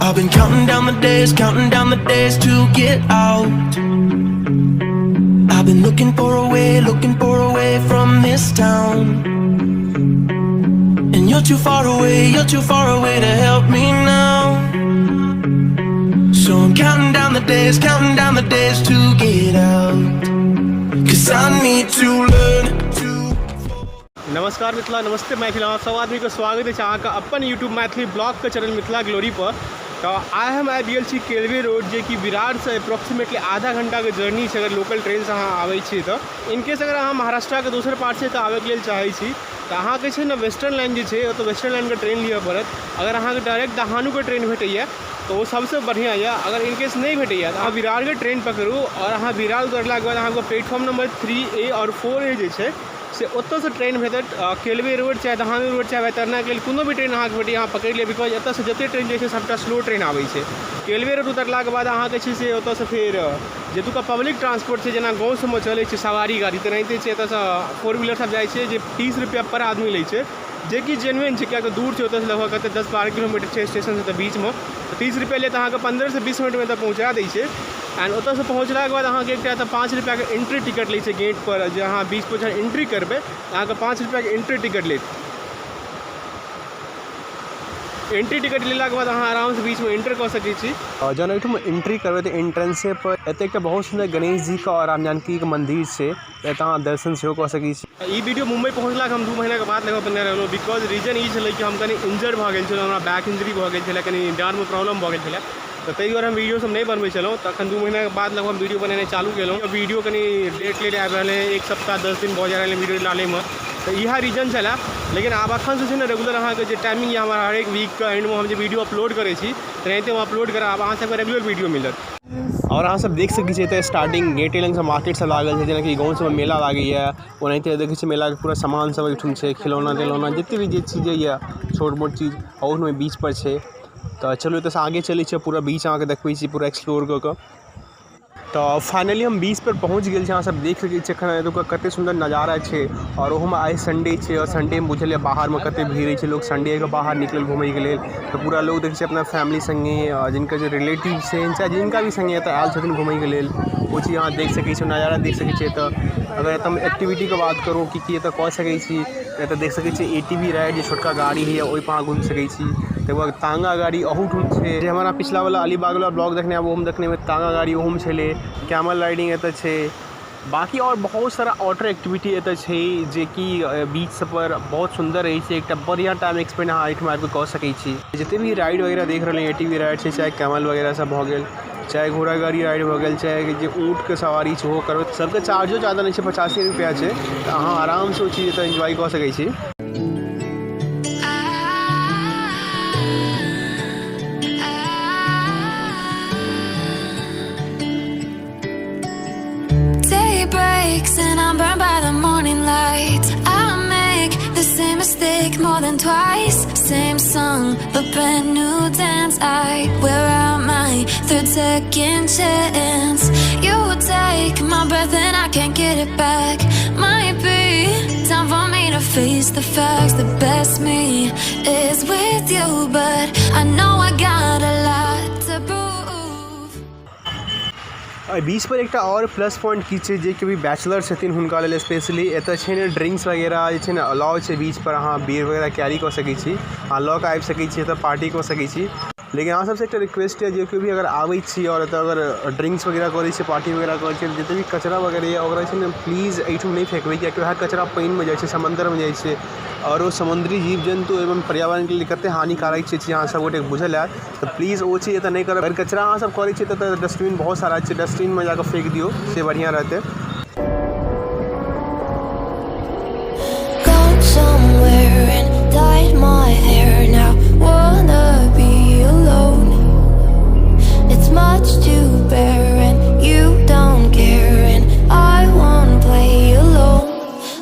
I've been counting down the days to get out. I've been looking for a way from this town. And you're too far away to help me now. So I'm counting down the days to get out. 'Cause I need to learn to. नमस्कार मिथिला, नमस्ते मैथिला, सब आदमी को स्वागत है अहाँके अपन YouTube Maithili blog के channel Mithila glory पर। तो आइ हम आबि गेल छी केलवे रोड, जे कि विरार से अप्रोक्सीमेटली आधा घंटा के जर्नी से अगर लोकल ट्रेन से अहाँ आबै छी तो इनकेस अगर अहाँ महाराष्ट्र के दोसर पार्ट से तो आबे के लेल चाहै छी तो अहाँके छै ने वेस्टर्न लाइन जे छै तो वेस्टर्न लाइन के ट्रेन लिअ पड़त। अगर अहाँके डायरेक्ट दहानू के ट्रेन भेटैया तो वो सबसे बढ़िया है। अगर इनकेस नहीं भेटैया तो अहाँ विरार के ट्रेन पकड़ू और अहाँ विरार उतरला के बाद अहाँके प्लेटफॉर्म नंबर 3A और 4A जे छै से ओतऽ से ट्रेन भेटत। केलवे रोड चाहे दहानू रोड चाहे वैतरना के कोनो भी ट्रेन अहाँके भेटै अहाँ पकड़ि लिअ, बिकॉज एतऽ से जते ट्रेन जे छै सबटा स्लो ट्रेन आबै छै। केलवे रोड उतरला के बाद अहाँके छै से ओतऽ से फेर जतुका पब्लिक ट्रांसपोर्ट छै, जेना गाँव सबमे चलै छै सवारी गाड़ी, तेनाहिते छै एतऽ से 4 व्हीलर सब जाइ छै जे 30 रुपया पर आदमी लै छै, जे कि जेन्युइन छै। किएकि दूर छै, ओतऽ से लगभग कते 10-12 किलोमीटर छै स्टेशन से, तऽ बीचमे 30 रुपया लेत अहाँके 15 से 20 मिनटमे तऽ पहुँचा दै छै। एंड ओतऽ से पहुँचलाके बाद अहाँके एकटा तऽ 5 रुपया के एंट्री टिकट लै छै गेट पर। जे अहाँ 20% एंट्री करबै अहाँके 5 रुपया के एंट्री टिकट लेत। एंट्री टिकट लेलाके बाद अहाँ आराम से बीच में एंटर कर सकै छी। और जब एहिठुम एंट्री करबै तऽ एंट्रेंसे पर एतऽ एकटा बहुत सुंदर गणेश जी का और राम जानकी के मंदिर छै, एतऽ अहाँ दर्शन सेहो कऽ सकै छी। ई वीडियो मुंबई पहुँचलाके हम 2 महीना के बाद लगभग बना रहलहुँ, बिकॉज रीजन ई छलै कि हम कनि इंजर्ड भऽ गेल छलहुँ, हमरा बैक इंजरी भऽ गेल छलै, कनि डाँरमे प्रॉब्लम भऽ गेल छलै, तो ताहि दुआरे हम वीडियो सब नहीं बनबै छलहुँ। तखन 2 महीना के बाद लगभग हम वीडियो बनेनाइ चालू केलहुँ। वीडियो कनि लेट आबि रहल है, 1 सप्ताह 10 दिन भऽ जा रहल है वीडियो डालैमे, तो इएह रीजन छलै। लेकिन आब अखन से छै ने रेगुलर अहाँके जे टाइमिंग यऽ हमरा हरेक वीक के एंड में हम जे वीडियो अपलोड करै छी तेनाहिते हम अपलोड करब, आब अहाँ सबके रेगुलर वीडियो मिलत। और अहाँ सब देख सकै छियै एतऽ स्टार्टिंग गेटे लग से मार्केट सब लागल छै, जेना कि गाँव सबमे मेला लागैए ओनाहिते देखै छियै मेला के पूरा सामान सब एहिठुम छै, खिलौना तिलौना जते भी जे चीज यऽ छोट मोट चीज ओहिमे बीच पर छै। तो चलो एतऽ से आगे चलै छियै, पूरा बीच अहाँके देखबै छी पूरा एक्सप्लोर कऽ कऽ। तो फाइनली हम बीच पर पहुँच गेल छी। अहाँ सब देख सकै छियै एखन एतुका कते सुंदर नजारा छै। और ओहोमे आइ संडे छै, और संडे में बुझल यऽ बाहरमे कते भीड़ छै, लोग संडे के बाहर निकलल घूमैके लेल। तो पूरा लोग देखै छै अपना फैमिली संगे, जिनका जो रिलेटिव छै चाहे जिनका भी संगे एतऽ आयल छथिन घूमैके लेल, वो चीज अहाँ देख सकै छी, नजारा देख सकै छी। एतऽ अगर एतऽ एक्टिविटीके बात करूँ कि एतऽ कऽ सकै छी, एतऽ देख सकै छी ATV राइड, जे छोटका गाड़ी है ओहिपर अहाँ घुमि सकै छी। तकर बाद तांगा गाड़ी अहूठुम छै, जे हमारा पिछला वाला अलीबाग वाला ब्लॉग देखने आब ओहूमे देखने में तांगा गाड़ी ओहूमे छलै। कैमल राइडिंग एतऽ छै, बाकी और बहुत सारा वाटर एक्टिविटी एतऽ छै, जे कि बीच सब पर बहुत सुंदर रहै छै। एकटा बढ़िया टाइम एक्सपेंड अहाँ एहिठुम आबि कऽ कऽ सकै छी। जते भी राइड वगैरह देख रहल हैं, ATV राइड छै, चाहे कैमल वगैरह सब भऽ गेल, चाहे घोड़ा गाड़ी राइड भऽ गेल, चाहे जे ऊँटके सवारी छै ओहो करबै, सबके चार्जो ज़्यादा नहीं छै, 85 रुपया छै। तऽ अहाँ आराम से ओ चीज एतऽ एंजॉय कऽ सकै छी। And I'm burned by the morning light. I make the same mistake more than twice. Same song, but brand new dance. Where am I? Third, second chance. You take my breath and I can't get it back. Might be time for me to face the facts. The best me is with you, but I know I got a lot to prove. बीच पर एकटा और plus point की छै, जे कि भी bachelor छथिन हुनका लेल स्पेशली एतऽ छै ने ड्रिंक्स वगैरह जे छै ने अलाउ छै। बीच पर अहाँ बियर वगैरह कैरी कऽ सकै छी, अहाँ लऽ कऽ आबि सकै छी, एतऽ पार्टी कऽ सकै छी। लेकिन अहाँ सबसे एकटा रिक्वेस्ट है, जे कि भी अगर आबै छी और एतऽ अगर ड्रिंक्स वगैरह करै छी, पार्टी वगैरह करै छी, जते भी कचरा वगैरह यऽ ओकरा छै ने प्लीज़ एहिठुम नहीं फेकबै, कियाकि वएह कचरा पानिमे जाइ छै, समंदरमे जाइ छै, और वो समुद्री जीव जंतु एवं पर्यावरण के लिए कते हानिकारक छै, अहाँ सब गोटे बुझल है। तो प्लीज़ वो चीज़ एतऽ नहीं करब। अगर कचरा अहाँ सब करै छी तऽ डस्टबिन बहुत सारा छै, डस्टबिन में जाकर फेंक दियो, से बढ़िया रहते। Much to bear and you don't care, and I won't play alone.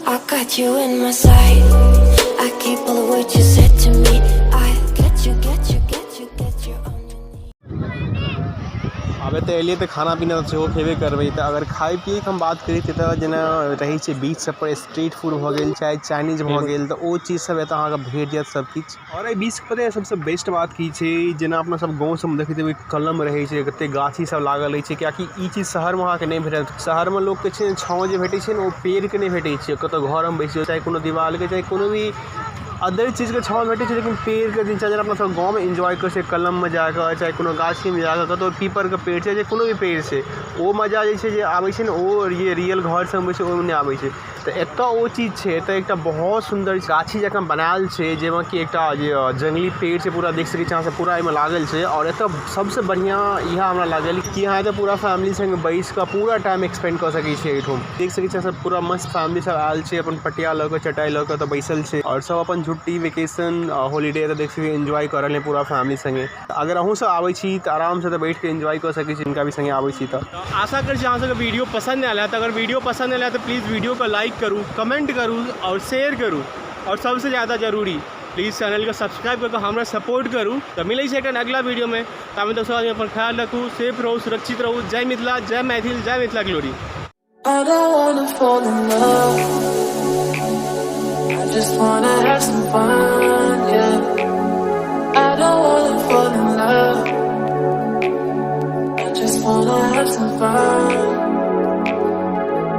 I got you in my sight. I keep all of what you said to me. I get you on your knees. अबे तो एलिए तो खाना पीना तो सेहो खेबे करबै। तो अगर खाए पिए के हम बात करी तो जेना रही छै बीच सब पर स्ट्रीट फूड भऽ गेल चाहे चाइनीज भऽ गेल तो ओ चीज सब एतऽ अहाँके भेट जायत सब किछु। और एहि बीच पता है सबसे बेस्ट बात की छै, जेना अपना सब गाँव सबमे देखैत हेबै कलम रहै छै, कते गाछी सब लागल रहै छै, कियाकि ई चीज शहरमे अहाँके नहि भेटत। शहरमे लोकके छै छाँव जे भेटै छै ने ओ पेड़के नहि भेटै छै, कतौ घरमे बैसियौ चाहे कोनो दिवालके चाहे कोनो भी अदर चीज़के छाँव भेटै छै, लेकिन पेड़के दिनचर्या जेना अपना सब गाँवमे एन्जॉय करै छै कलममे जाकऽ चाहे कोनो गाछीमे जाकऽ कतौ पीपरके पेड़ छै जे कोनो भी पेड़ छै ओ मजा जे छै जे आबै छै ने ओ रियल घर सबमे छै ओहिमे नहि आबै छै। तऽ एतऽ ओ चीज छै, एतऽ एकटा बहुत सुन्दर गाछी जकाँ बनायल छै जाहिमे कि एकटा जे जंगली पेड़ छै पूरा देख सकै छी अहाँ सब पूरा एहिमे लागल छै। और एतऽ सबसँ बढ़िआँ इएह हमरा लागल कि अहाँ एतऽ पूरा फैमिली संग बैस कऽ पूरा टाइम स्पेंड कऽ सकै छी। एहिठाम देख सकै छी सब पूरा मस्त फैमिली सब आयल छै, अपन पटिया लऽ कऽ चटाई लऽ कऽ तऽ बैसल छै और सब अपन छुट्टी वेकेशन हॉलीडे तऽ देख सकै एन्जॉय कऽ रहल हैं पूरा फैमिली संगे। अगर अहूँ सब आबै छी तऽ आरामसँ तऽ बैठ के एन्जॉय कऽ सकै छी जिनका भी संगे आबै छी। तऽ आशा करै छी अहाँ सबके वीडियो पसंद आयल है। तो अगर वीडियो पसंद आयल है तो प्लीज़ वीडियो को लाइक करूँ, कमेंट करूँ और शेयर करूँ, और सबसे ज़्यादा जरूरी प्लीज़ चैनल को सब्सक्राइब करके हमारा सपोर्ट करूँ। तो मिले एक अगला वीडियो में। तब दोस्तों अपन ख्याल रखूँ, सेफ रहूँ, सुरक्षित रहूँ। जय मिथिला, जय मैथिल, जय Mithila glory. I don't wanna fall in love, I just wanna have some fun, yeah. I don't wanna fall in love, I just wanna have some fun.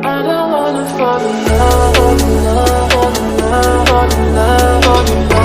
I don't wanna fall in love, fall in love, fall in love, fall in love, fall in love.